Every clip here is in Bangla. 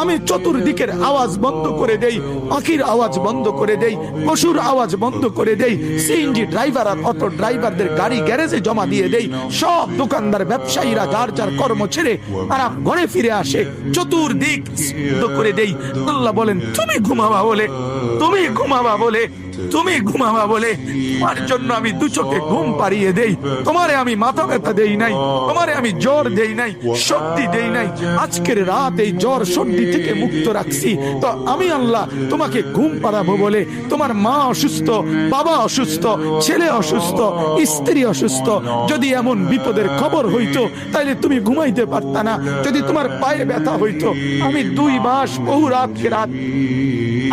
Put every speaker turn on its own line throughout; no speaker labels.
আমি চতুর্দিকের আওয়াজ বন্ধ করে দেই, পাখির আওয়াজ বন্ধ করে দেই, পশুর আওয়াজ বন্ধ করে দেই, সিএনজি ড্রাইভার আর অটো ড্রাইভারদের গাড়ি গ্যারেজে জমা দিয়ে দেই, সব দোকানদার ব্যবসায়ীরা যার যার কর্ম ছেড়ে তারা ঘরে ফিরে আসে, চতুর্দিক বন্ধ করে দেই। আল্লাহ বলেন তুমি ঘুমাবা বলে, তুমি ঘুমাবা বলে, তুমি ঘুমাবা বলে তোমার জন্য আমি দু চোখে ঘুম পাড়িয়ে দেই। তোমারে আমি মাথা ব্যথা দেই নাই, তোমারে আমি জ্বর দেই নাই, সর্দি দেই নাই। আজকের রাত এই জ্বর সর্দি থেকে মুক্ত রাখছি, তো আমি আল্লাহ তোমাকে ঘুম পাড়াবো বলে। তোমার মা অসুস্থ, বাবা অসুস্থ, ছেলে অসুস্থ, স্ত্রী অসুস্থ, যদি এমন বিপদের খবর হইতো তাহলে তুমি ঘুমাইতে পারতা না। যদি তোমার পায়ে ব্যথা হইতো, আমি 2 মাস বহু রাতকে রাত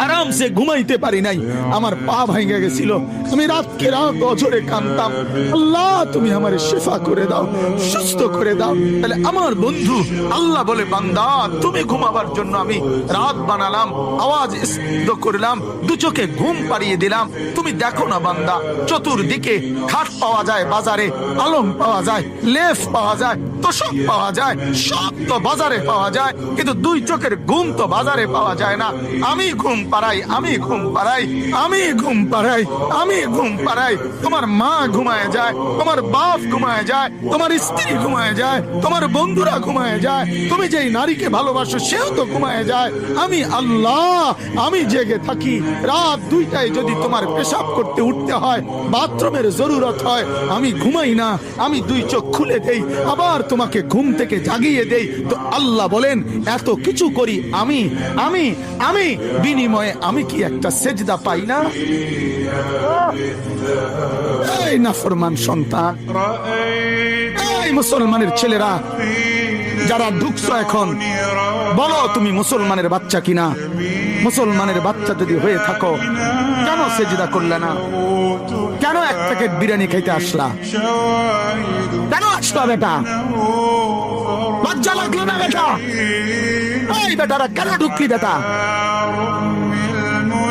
আরামসে ঘুমাইতে পারি নাই, আমার পা ভাঙে গেছিল, আমি রাতকে রাত অঝরে কাঁদতাম, আল্লাহ তুমি আমার শিফা করে দাও, সুস্থ করে দাও। তাহলে আমার বন্ধু আল্লাহ বলে বান্দা তুমি ঘুমাবার জন্য আমি রাত বানালাম, আওয়াজ স্তব্ধ করলাম, দু চোখে ঘুম পাড়িয়ে দিলাম। তুমি দেখো না বান্দা, চতুর্দিকে খাট পাওয়া যায় বাজারে, আলম পাওয়া যায়, লেফ পাওয়া যায়, তোষক পাওয়া যায়, সব তো বাজারে পাওয়া যায়, কিন্তু 2 চোখের ঘুম তো বাজারে পাওয়া যায় না। আমি ঘুম পাড়াই, আমি ঘুম পাড়াই, আমি ঘুম পাড়াই, আমি ঘুম পাড়াই। তোমার মা ঘুমায় যায়, তোমার বাপ ঘুমায় যায়, তোমার স্ত্রী ঘুমায় যায়, তোমার বন্ধুরা ঘুমায় যায়, তুমি যেই নারীকে ভালোবাসো সেও তো ঘুমায় যায়। আমি আল্লাহ আমি জেগে থাকি। রাত 2টায় যদি তোমার পেশাব করতে উঠতে হয়, বাথরুমের জরুরত হয়, আমি ঘুমাই না, আমি 2 চোখ খুলে দেই, আবার তোমাকে ঘুম থেকে জাগিয়ে দেই। তো আল্লাহ বলেন এত কিছু করি আমি, আমি আমি বিনিময়ে আমি কি একটা সেজদা পাই না? এই নাফরমান সন্তান, এই মুসলমানের ছেলেরা যারা ঢুকছো এখন, বলো তুমি মুসলমানের বাচ্চা কিনা? মুসলমানের বাচ্চা যদি হয়ে থাকো, কেন সেজদা করলে না? কেন 1 প্যাকেট বিরিয়ানি খাইতে আসলা? কেন আসলা বেটা? লজ্জা লাগলো না বেটা? এই বেটারা কেন ঢুকলি বেটা?